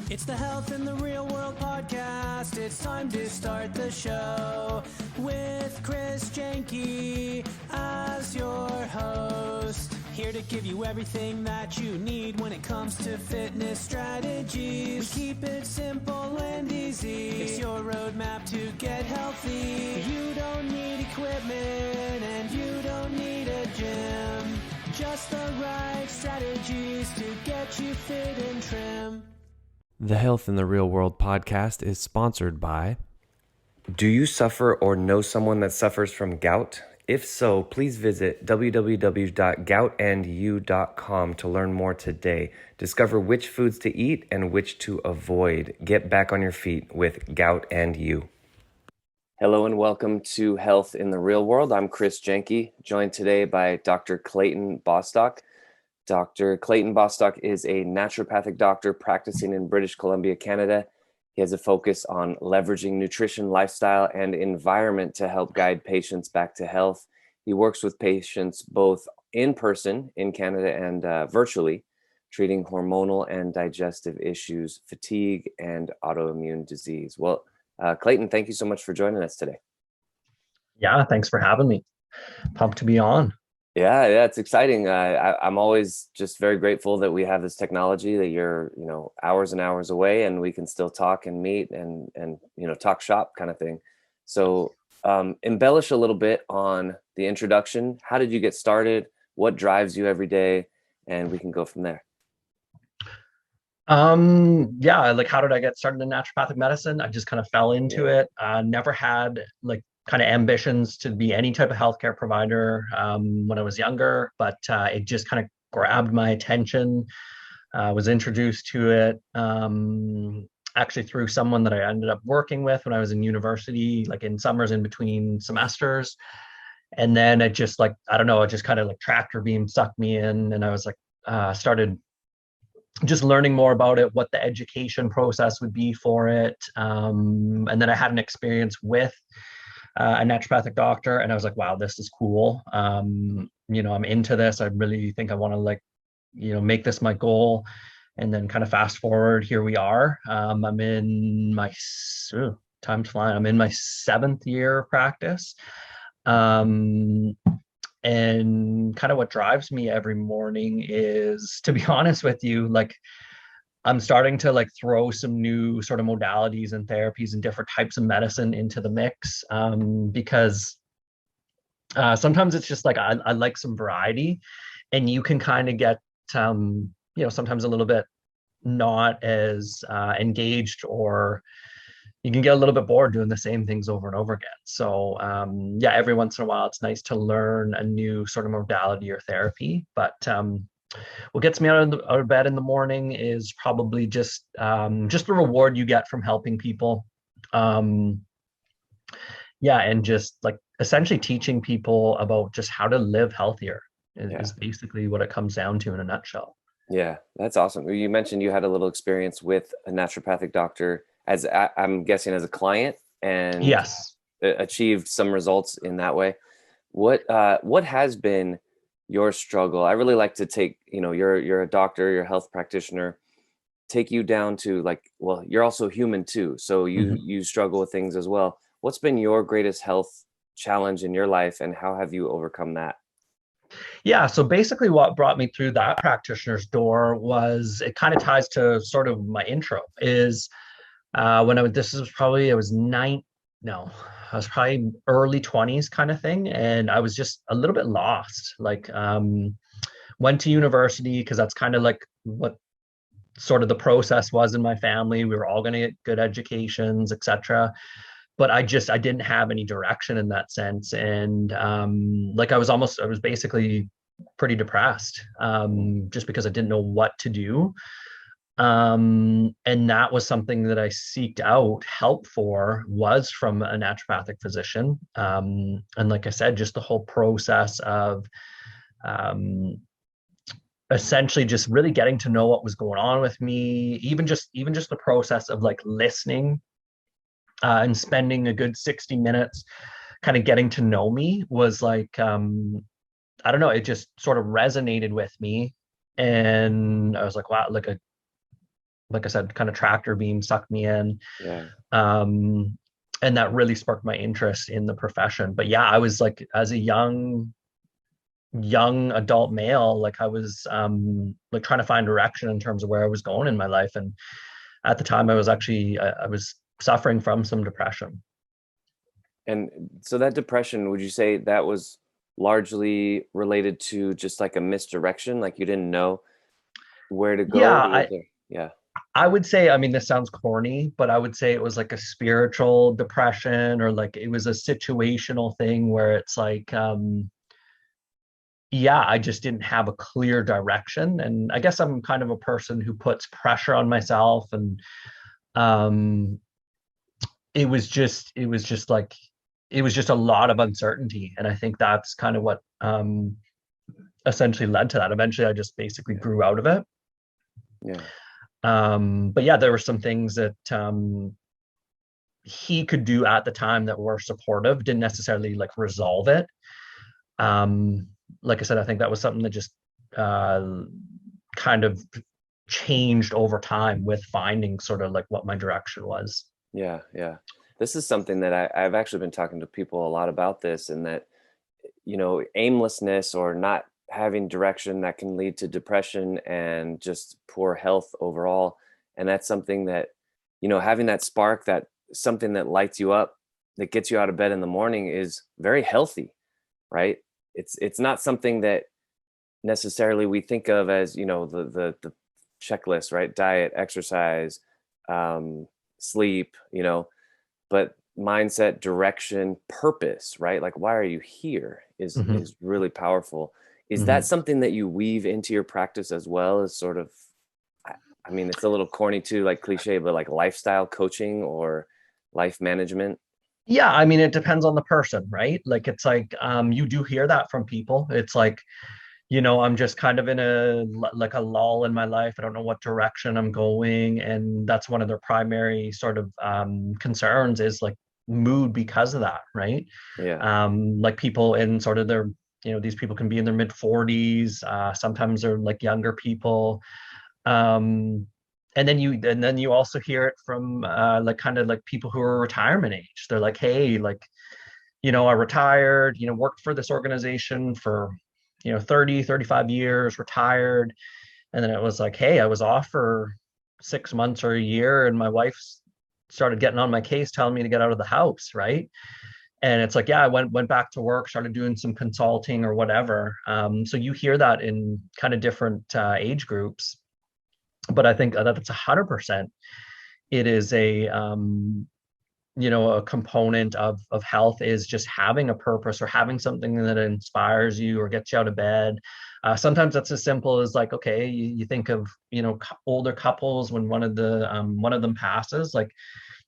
It's the Health in the Real World podcast. It's time to start the show with Chris Janke as your host. Here to give you everything that you need when it comes to fitness strategies. We keep it simple and easy. It's your roadmap to get healthy. You don't need equipment and you don't need a gym. Just the right strategies to get you fit and trim. The Health in the Real World podcast is sponsored by... Do you suffer or know someone that suffers from gout? If so, please visit www.goutandyou.com to learn more today. Discover which foods to eat and which to avoid. Get back on your feet with Gout and You. Hello and welcome to Health in the Real World. I'm Chris Janke, joined today by Dr. Clayton Bostock. Dr. Clayton Bostock is a naturopathic doctor practicing in British Columbia, Canada. He has a focus on leveraging nutrition, lifestyle, and environment to help guide patients back to health. He works with patients both in person in Canada and virtually, treating hormonal and digestive issues, fatigue, and autoimmune disease. Well, Clayton, thank you so much for joining us today. Yeah, thanks for having me. Pumped to be on. Yeah, it's exciting. I'm always just very grateful that we have this technology, that you're, hours and hours away and we can still talk and meet and talk shop kind of thing. So embellish a little bit on the introduction. How did you get started? What drives you every day? And we can go from there. Like how did I get started in naturopathic medicine? I just kind of fell into it. Never had kind of ambitions to be any type of healthcare provider when I was younger, but it just kind of grabbed my attention. Was introduced to it actually through someone that I ended up working with when I was in university, like in summers in between semesters. And then it just it just kind of like tractor beam sucked me in, and I was started just learning more about it, what the education process would be for it. And then I had an experience with a naturopathic doctor, and I was like, wow, this is cool. I'm into this. I really think I want to make this my goal. And then kind of fast forward, here we are. I'm in my time's flying. I'm in my 7th year of practice. And kind of what drives me every morning is, to be honest with you, I'm starting to throw some new sort of modalities and therapies and different types of medicine into the mix, because sometimes it's just I like some variety, and you can kind of get sometimes a little bit not as engaged, or you can get a little bit bored doing the same things over and over again. So every once in a while, it's nice to learn a new sort of modality or therapy. But what gets me out of bed in the morning is probably just the reward you get from helping people. And just essentially teaching people about just how to live healthier is basically what it comes down to in a nutshell. Yeah, that's awesome. You mentioned you had a little experience with a naturopathic doctor, as I'm guessing as a client, and yes, achieved some results in that way. What has been your struggle? I really like to take, you're a doctor, you're a health practitioner, take you down to you're also human too. So you struggle with things as well. What's been your greatest health challenge in your life, and how have you overcome that? Yeah, so basically what brought me through that practitioner's door was, it kind of ties to sort of my intro, is when I was probably early 20s kind of thing. And I was just a little bit lost, went to university because that's kind of what sort of the process was in my family. We were all going to get good educations, etc. But I didn't have any direction in that sense. And I was basically pretty depressed, just because I didn't know what to do. And that was something that I seeked out help was from a naturopathic physician. And like I said, just the whole process of essentially just really getting to know what was going on with me, even just the process of listening and spending a good 60 minutes kind of getting to know me was I don't know, it just sort of resonated with me. And I was like, wow, like I said, kind of tractor beam sucked me in. Yeah. Um, and that really sparked my interest in the profession. But yeah, I was like, as a young adult male, like I was like trying to find direction in terms of where I was going in my life. And at the time I was suffering from some depression. And so that depression, would you say that was largely related to just like a misdirection, like you didn't know where to Yeah, go? Was there? Yeah. I would say, I mean, this sounds corny, but I would say it was like a spiritual depression, or like it was a situational thing where it's like, yeah, I just didn't have a clear direction. And I guess I'm kind of a person who puts pressure on myself. And um, it was just like, it was just a lot of uncertainty. And I think that's kind of what essentially led to that. Eventually, I just basically Yeah. grew out of it. Yeah. But yeah, there were some things that he could do at the time that were supportive, didn't necessarily like resolve it. Um, like I said, I think that was something that just uh, kind of changed over time with finding sort of like what my direction was. Yeah. Yeah. This is something that I've actually been talking to people a lot about this, and that, aimlessness or not having direction that can lead to depression and just poor health overall. And that's something that, having that spark, that something that lights you up, that gets you out of bed in the morning is very healthy, right? It's not something that necessarily we think of as, the checklist, right? Diet, exercise, sleep, but mindset, direction, purpose, right? Like, why are you here is Mhm, really powerful. Is that mhm. something that you weave into your practice as well, as sort of, I I mean, it's a little corny too, like cliche, but like lifestyle coaching or life management? Yeah, I mean, it depends on the person, right? Like, it's like, you do hear that from people. It's like, I'm just kind of in like a lull in my life. I don't know what direction I'm going. And that's one of their primary sort of concerns is like mood because of that, right? Yeah. Like people in sort of their, these people can be in their mid 40s. Sometimes they're like younger people. Um, and then you also hear it from like kind of like people who are retirement age. They're like, hey, like, I retired, worked for this organization for, 30, 35 years, retired. And then it was like, hey, I was off for 6 months or a year, and my wife started getting on my case, telling me to get out of the house, right? And it's like, yeah, I went back to work, started doing some consulting or whatever. So you hear that in kind of different age groups, but I think that it's 100%. It is a component of health is just having a purpose or having something that inspires you or gets you out of bed. Sometimes that's as simple as like, okay, you think of older couples when one of them passes, like,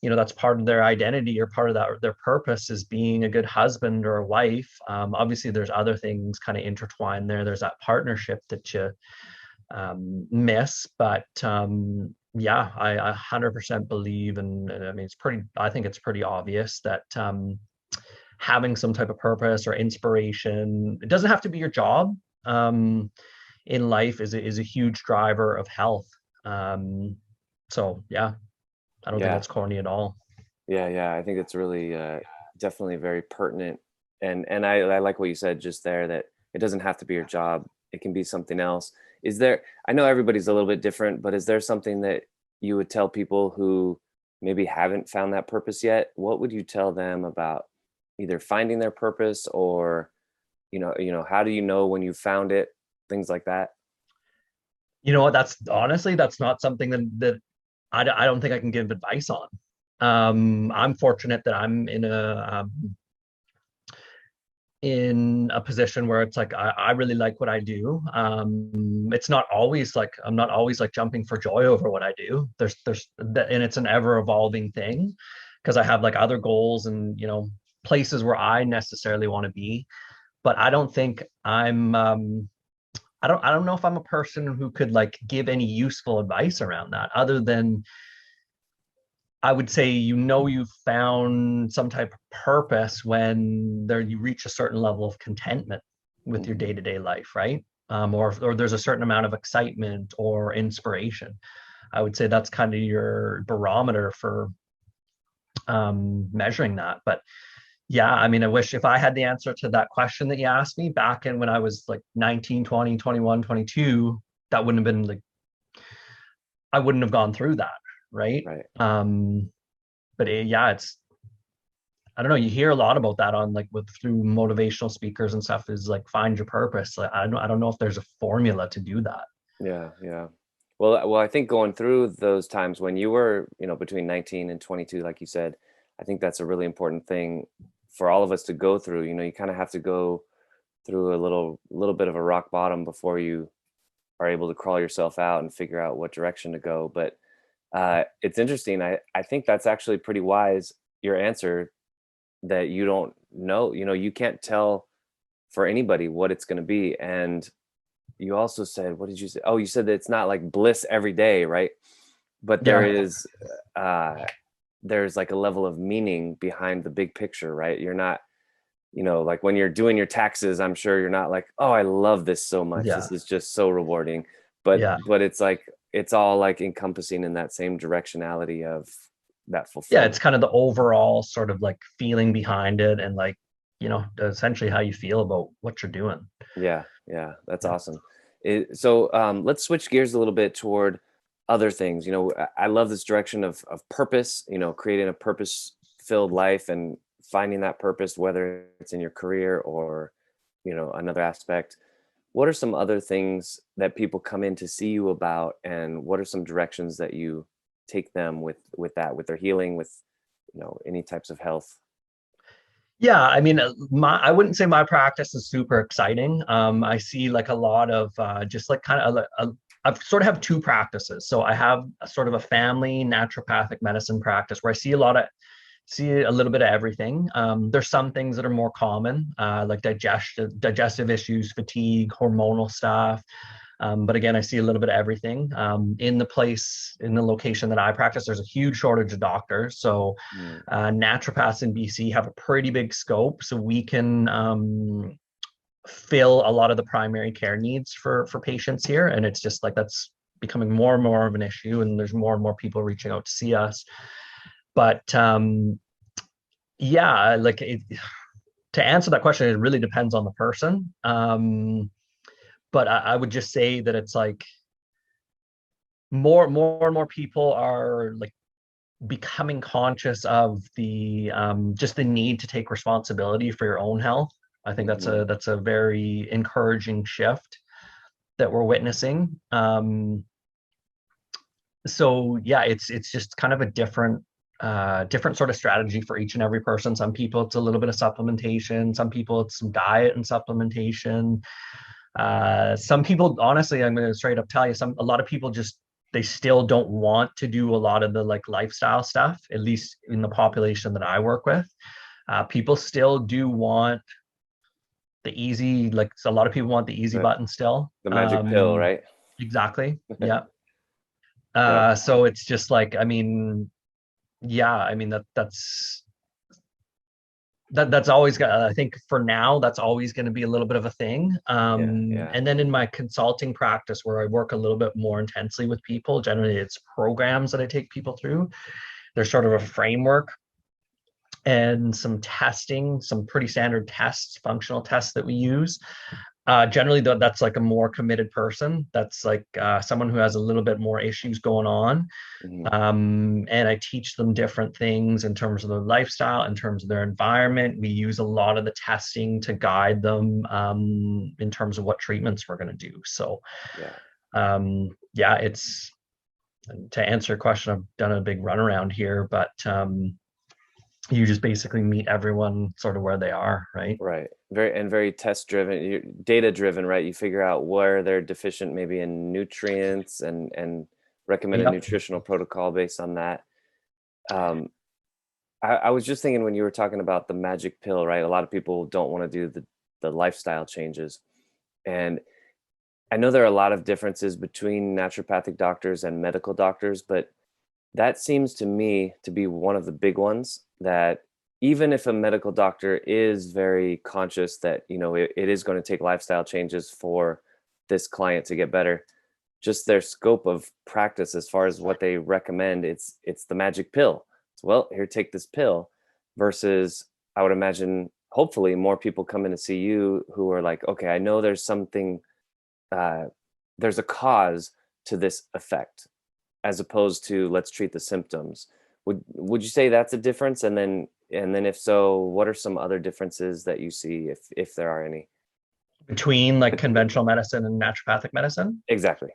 that's part of their identity, or part of that, their purpose is being a good husband or a wife. Obviously there's other things kind of intertwined there. There's that partnership that you miss. But yeah, I 100% believe, and I mean, I think it's pretty obvious that having some type of purpose or inspiration, it doesn't have to be your job, um, in life is a huge driver of health. Um, so yeah, I don't think Yeah. that's corny at all. Yeah. Yeah. I think it's really, definitely very pertinent. And I like what you said just there, that it doesn't have to be your job. It can be something else. I know everybody's a little bit different, but is there something that you would tell people who maybe haven't found that purpose yet? What would you tell them about either finding their purpose, or, how do you know when you found it? Things like that. You know what? That's honestly, that's not something that I don't think I can give advice on. I'm fortunate that I'm in a position where it's like I really like what I do. It's not always like I'm not always like jumping for joy over what I do. And it's an ever evolving thing, because I have like other goals and places where I necessarily want to be. But I don't think I don't know if I'm a person who could like give any useful advice around that, other than I would say, you've found some type of purpose when you reach a certain level of contentment with your Hmm. day-to-day life, right? Or there's a certain amount of excitement or inspiration. I would say that's kind of your barometer for measuring that. But yeah, I mean, I wish if I had the answer to that question that you asked me back in when I was like 19, 20, 21, 22, that wouldn't have been like, I wouldn't have gone through that. Right. Right. But yeah, it's, I don't know, you hear a lot about that on like with through motivational speakers and stuff is like find your purpose. Like, I don't know if there's a formula to do that. Yeah, yeah. Well, I think going through those times when you were, between 19 and 22, like you said, I think that's a really important thing for all of us to go through. You kind of have to go through a little bit of a rock bottom before you are able to crawl yourself out and figure out what direction to go. But it's interesting. I think that's actually pretty wise, your answer, that you don't know. You can't tell for anybody what it's going to be. And you also said, what did you say? Oh, you said that it's not like bliss every day, right? But Yeah. uh, there's like a level of meaning behind the big picture, right? You're not, like when you're doing your taxes, I'm sure you're not like, oh, I love this so much. Yeah. This is just so rewarding. But Yeah. it's like it's all like encompassing in that same directionality of that Yeah. It's fulfillment. kind of the overall sort of like feeling behind it and like, essentially how you feel about what you're doing. Yeah, yeah, that's Yeah. awesome. So let's switch gears a little bit toward other things. I love this direction of purpose. Creating a purpose-filled life and finding that purpose, whether it's in your career or another aspect. What are some other things that people come in to see you about, and what are some directions that you take them with that, with their healing, with any types of health? Yeah, I mean, I wouldn't say my practice is super exciting. I see like a lot of just like kind of, I've sort of have two practices. So I have a sort of a family naturopathic medicine practice where I see a little bit of everything. There's some things that are more common, like digestive issues, fatigue, hormonal stuff. But again, I see a little bit of everything. In the location that I practice, there's a huge shortage of doctors. So Mm, naturopaths in BC have a pretty big scope. So we can fill a lot of the primary care needs for patients here. And it's just like that's becoming more and more of an issue. And there's more and more people reaching out to see us. But yeah, to answer that question, it really depends on the person. But I would just say that it's like more and more people are like becoming conscious of the just the need to take responsibility for your own health. I think mhm. that's a very encouraging shift that we're witnessing. So yeah, it's just kind of a different sort of strategy for each and every person. Some people it's a little bit of supplementation, some people it's some diet and supplementation. Some people, honestly, I'm going to straight up tell you, a lot of people just they still don't want to do a lot of the like lifestyle stuff. At least in the population that I work with, people still do want the easy. Like so a lot of people want the easy the button still. the magic pill, right? Exactly. Yeah. Yep. So it's just like, I mean, yeah, I mean that's always got, I think for now that's always going to be a little bit of a thing. Yeah, yeah. And then in my consulting practice where I work a little bit more intensely with people, generally it's programs that I take people through. There's sort of a framework and some testing, some pretty standard tests, functional tests that we use. Generally, though, that's like a more committed person. That's like someone who has a little bit more issues going on. Mhm. And I teach them different things in terms of their lifestyle, in terms of their environment. We use a lot of the testing to guide them in terms of what treatments we're going to do. So, Yeah. yeah, it's to answer your question, I've done a big runaround here, but you just basically meet everyone sort of where they are, right? Right. Very test driven, data driven, right? You figure out where they're deficient maybe in nutrients and recommend a Yep. nutritional protocol based on that. Um, I was just thinking when you were talking about the magic pill, right? A lot of people don't want to do the lifestyle changes. And I know there are a lot of differences between naturopathic doctors and medical doctors, but that seems to me to be one of the big ones, that even if a medical doctor is very conscious that, it is going to take lifestyle changes for this client to get better, just their scope of practice as far as what they recommend, it's the magic pill. It's, well, here, take this pill, versus I would imagine hopefully more people come in to see you who are like, okay, I know there's something, there's a cause to this effect, as opposed to let's treat the symptoms. Would you say that's a difference? And then if so, what are some other differences that you see, if there are any? Between like conventional medicine and naturopathic medicine? Exactly.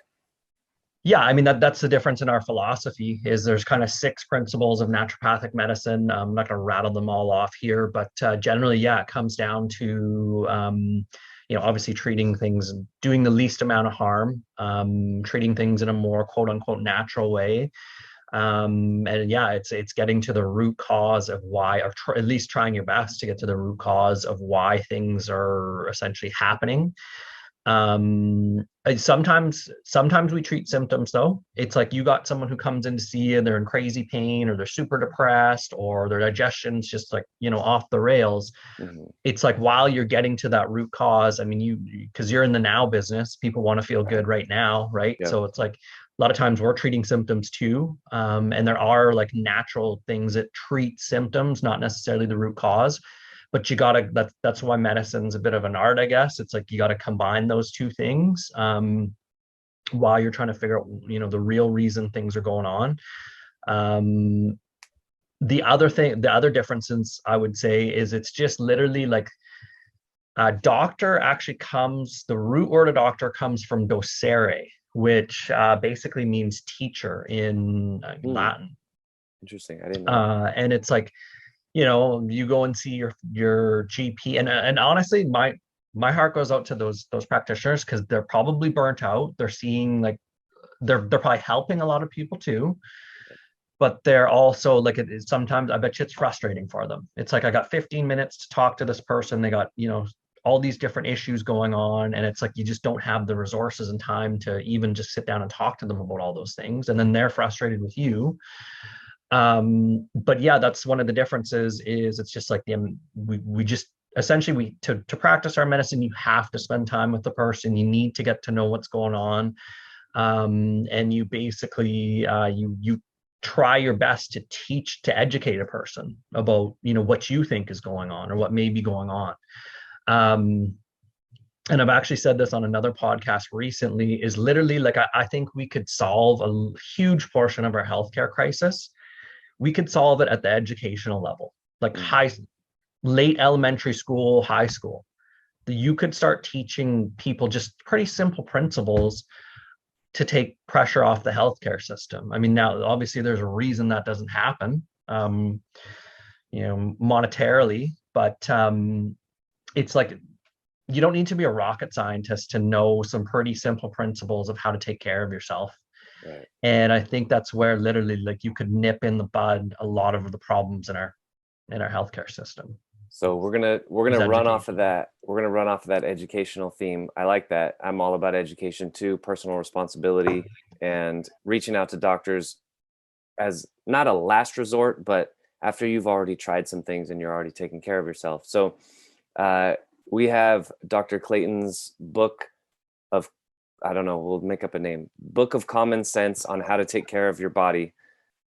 Yeah, I mean that's the difference in our philosophy. Is there's kind of 6 principles of naturopathic medicine. I'm not going to rattle them all off here, but generally, yeah, it comes down to obviously treating things, doing the least amount of harm, treating things in a more quote unquote natural way. And yeah, it's getting to the root cause of why, or at least trying your best to get to the root cause of why things are essentially happening. Sometimes we treat symptoms though. It's like you got someone who comes in to see you, they're in crazy pain, or they're super depressed, or their digestion's just like, off the rails. Mm-hmm. It's like, while you're getting to that root cause, I mean, because you're in the now business, people want to feel good right now, right? Yeah. So it's like a lot of times we're treating symptoms too. And there are like natural things that treat symptoms, not necessarily the root cause. But you gotta, that's why medicine's a bit of an art, I guess. It's like you gotta combine those two things while you're trying to figure out, the real reason things are going on. The other differences I would say is it's just literally like doctor actually the root word of doctor comes from docere, which basically means teacher in Latin. Interesting. I didn't know. And it's like, you go and see your GP, and honestly, my heart goes out to those practitioners, because they're probably burnt out. They're seeing like they're probably helping a lot of people too, but they're also like, sometimes I bet you it's frustrating for them. It's like, I got 15 minutes to talk to this person. They got all these different issues going on, and it's like you just don't have the resources and time to even just sit down and talk to them about all those things, and then they're frustrated with you. But yeah, that's one of the differences. Is it's just like we just essentially, to practice our medicine, you have to spend time with the person. You need to get to know what's going on, and you basically you try your best to educate a person about what you think is going on or what may be going on. And I've actually said this on another podcast recently, is literally like, I think we could solve a huge portion of our healthcare crisis. We could solve it at the educational level, like late elementary school, high school. You could start teaching people just pretty simple principles to take pressure off the healthcare system. I mean, now obviously there's a reason that doesn't happen, monetarily, but it's like, you don't need to be a rocket scientist to know some pretty simple principles of how to take care of yourself. Right. And I think that's where literally like you could nip in the bud a lot of the problems in our healthcare system. So we're gonna run off of that. We're gonna run off of that educational theme. I like that. I'm all about education too, personal responsibility, and reaching out to doctors as not a last resort, but after you've already tried some things and you're already taking care of yourself. So we have Dr. Clayton's book of, I don't know, we'll make up a name, Book of Common Sense on How to Take Care of Your Body.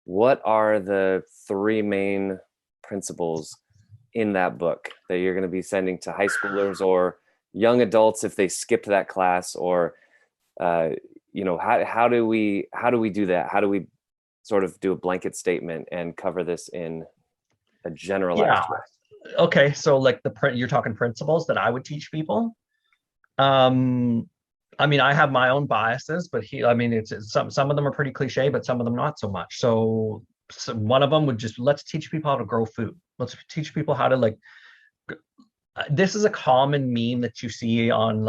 What are the 3 main principles in that book that you're going to be sending to high schoolers or young adults if they skipped that class? Or how do we do that? How do we sort of do a blanket statement and cover this in a generalized way? Okay, so like you're talking principles that I would teach people. I mean, I have my own biases, but it's some of them are pretty cliche, but some of them not so much. So one of them would just, let's teach people how to grow food. Let's teach people how to this is a common meme that you see on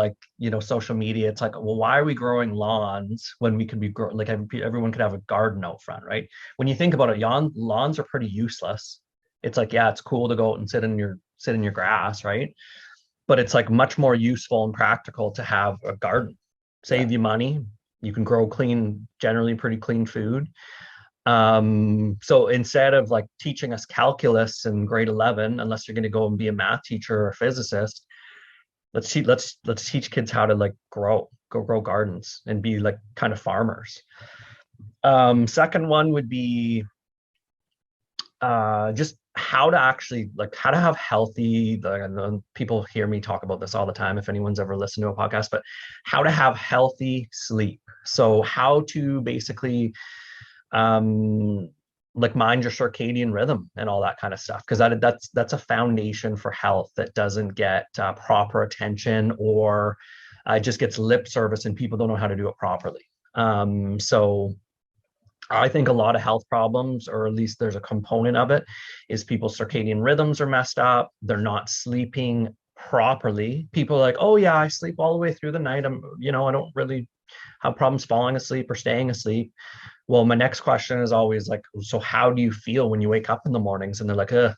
social media. It's like, well, why are we growing lawns when we could be everyone could have a garden out front, right? When you think about it, lawns are pretty useless. It's like, yeah, it's cool to go out and sit in your grass, right? But it's like much more useful and practical to have a garden. Save you money. You can grow generally pretty clean food. So instead of like teaching us calculus in grade 11, unless you're going to go and be a math teacher or a physicist, let's teach kids how to grow. go grow gardens and be like kind of farmers. Second one would be just how to actually like how to have healthy, people hear me talk about this all the time if anyone's ever listened to a podcast, but how to have healthy sleep. So how to basically like mind your circadian rhythm and all that kind of stuff, because that's a foundation for health that doesn't get proper attention, or just gets lip service and people don't know how to do it properly. So I think a lot of health problems, or at least there's a component of it, is people's circadian rhythms are messed up. They're not sleeping properly. People are like, oh yeah, I sleep all the way through the night. I don't really have problems falling asleep or staying asleep. Well, my next question is always like, so how do you feel when you wake up in the mornings? And they're like, yeah,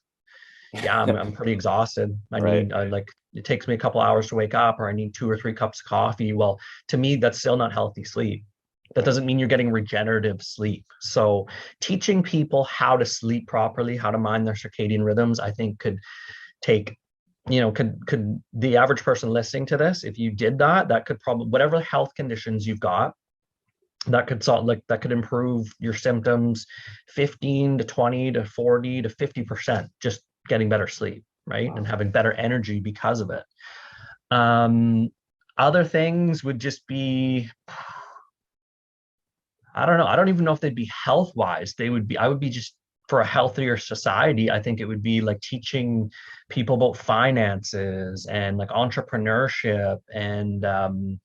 I'm pretty exhausted. Right. Like, it takes me a couple hours to wake up, or I need 2 or 3 cups of coffee. Well, to me, that's still not healthy sleep. That doesn't mean you're getting regenerative sleep. So teaching people how to sleep properly, how to mind their circadian rhythms, I think could take, could the average person listening to this, if you did that, that could probably, whatever health conditions you've got, that could solve, like that could improve your symptoms 15 to 20 to 40 to 50%, just getting better sleep, right? And having better energy because of it. Other things would just be, I don't know. I don't even know if they'd be health wise. I would be just for a healthier society. I think it would be like teaching people about finances and like entrepreneurship and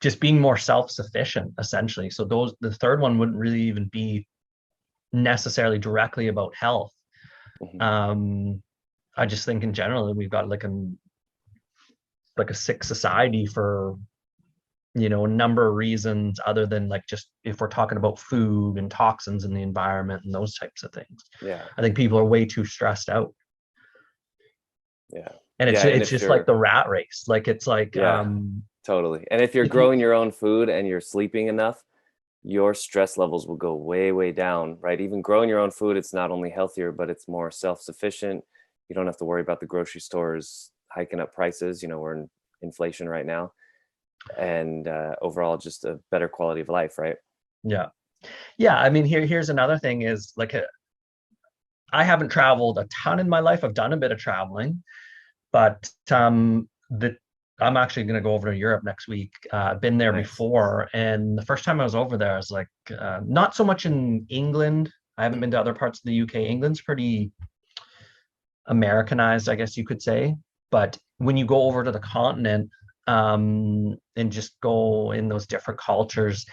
just being more self-sufficient, essentially. So the third one wouldn't really even be necessarily directly about health. I just think in general we've got like a sick society for a number of reasons, other than like just if we're talking about food and toxins in the environment and those types of things. Yeah. I think people are way too stressed out. Yeah. And it's just like the rat race. Like it's like totally. And if you're growing your own food and you're sleeping enough, your stress levels will go way, way down, right? Even growing your own food, it's not only healthier, but it's more self-sufficient. You don't have to worry about the grocery stores hiking up prices. We're in inflation right now. And overall, just a better quality of life, right? Yeah. I mean, here's another thing is like, I haven't traveled a ton in my life. I've done a bit of traveling, but I'm actually going to go over to Europe next week. I've been there before, and the first time I was over there, I was like, not so much in England. I haven't been to other parts of the UK. England's pretty Americanized, I guess you could say. But when you go over to the continent, and just go in those different cultures,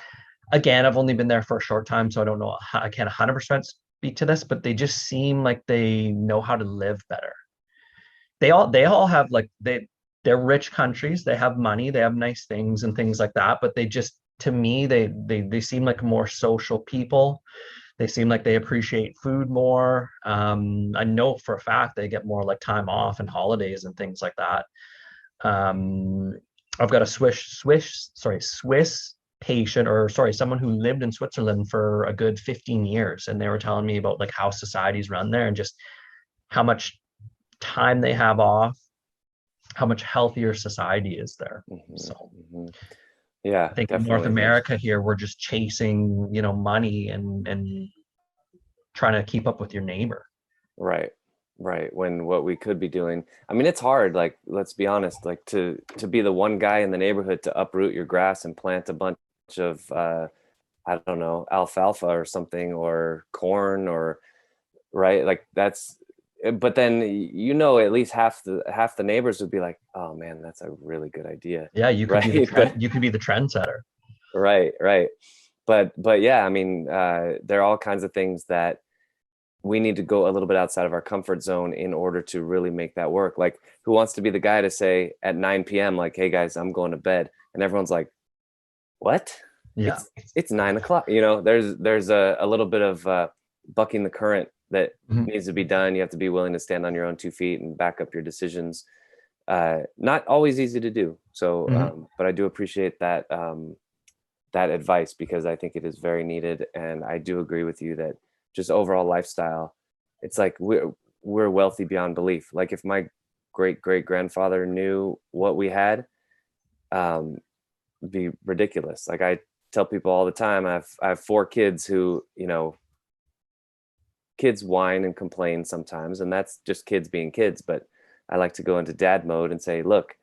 again, I've only been there for a short time, so I don't know. I can't 100% speak to this, but they just seem like they know how to live better. They all have like they're rich countries. They have money. They have nice things and things like that. But they just, to me, they seem like more social people. They seem like they appreciate food more. I know for a fact they get more like time off and holidays and things like that. I've got a Swiss patient, or sorry, someone who lived in Switzerland for a good 15 years. And they were telling me about like how societies run there and just how much time they have off, how much healthier society is there. So yeah, I think in North America here, we're just chasing, money and trying to keep up with your neighbor. Right. When what we could be doing, I mean, it's hard. Like, let's be honest, like to be the one guy in the neighborhood to uproot your grass and plant a bunch of, I don't know, alfalfa or something, or corn, or right. Like that's, but then, at least half the neighbors would be like, oh man, that's a really good idea. Yeah. You could be the trendsetter. Right. But yeah, I mean, there are all kinds of things that we need to go a little bit outside of our comfort zone in order to really make that work. Like, who wants to be the guy to say at 9 p.m., like, hey guys, I'm going to bed. And everyone's like, what? Yeah. It's 9 o'clock. There's a little bit of bucking the current that needs to be done. You have to be willing to stand on your own 2 feet and back up your decisions. Not always easy to do. So, but I do appreciate that advice, because I think it is very needed. And I do agree with you that just overall lifestyle, it's like we're wealthy beyond belief. Like, if my great grandfather knew what we had, be ridiculous. Like I tell people all the time, I have 4 kids who, kids whine and complain sometimes, and that's just kids being kids. But I like to go into dad mode and say, look,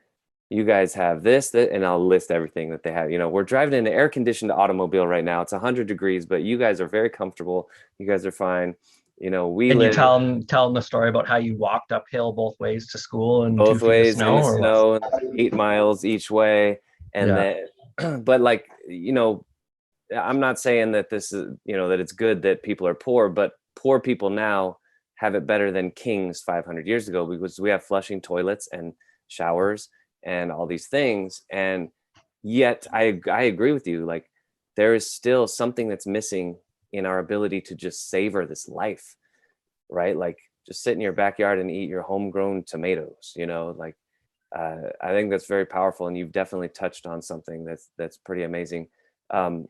you guys have this, that, and I'll list everything that they have. We're driving in an air-conditioned automobile right now. It's 100 degrees, but you guys are very comfortable. You guys are fine. We And you live tell them the story about how you walked uphill both ways to school and 2 both feet of ways in snow, the or what? snow, 8 miles each way. And Yeah. then, but like, I'm not saying that this is, that it's good that people are poor, but poor people now have it better than kings 500 years ago, because we have flushing toilets and showers and all these things. And yet I agree with you. Like, there is still something that's missing in our ability to just savor this life, right? Like, just sit in your backyard and eat your homegrown tomatoes, like, I think that's very powerful. And you've definitely touched on something that's pretty amazing. Clayton,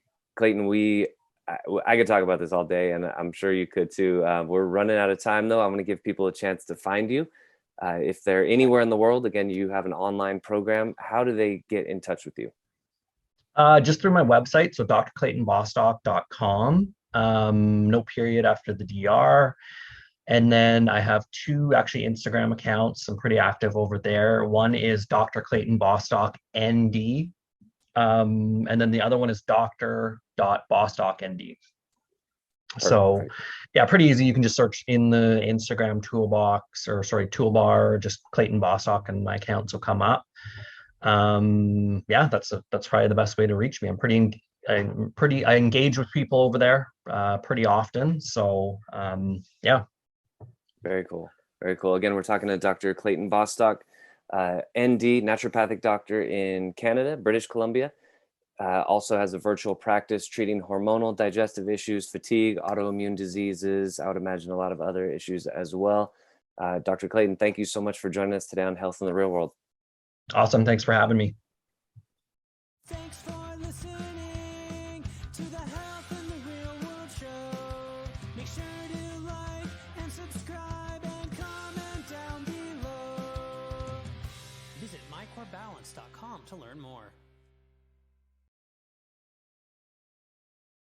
I could talk about this all day, and I'm sure you could too. We're running out of time, though. I'm going to give people a chance to find you. If they're anywhere in the world, again, you have an online program. How do they get in touch with you? Just through my website, so drclaytonbostock.com. No period after the DR. And then I have 2 actually Instagram accounts. I'm pretty active over there. One is Dr. Clayton Bostock ND. And then the other one is Dr.Bostock ND. So Perfect. yeah, pretty easy. You can just search in the Instagram toolbar, just Clayton Bostock, and my accounts will come up. Yeah, that's probably the best way to reach me. I engage with people over there pretty often. So yeah. Very cool. Very cool. Again, we're talking to Dr. Clayton Bostock, ND, naturopathic doctor in Canada, British Columbia. Also has a virtual practice treating hormonal, digestive issues, fatigue, autoimmune diseases. I would imagine a lot of other issues as well. Dr. Clayton, thank you so much for joining us today on Health in the Real World. Awesome. Thanks for having me. Thanks for listening to the Health in the Real World show. Make sure to like and subscribe and comment down below. Visit mycorebalance.com to learn more.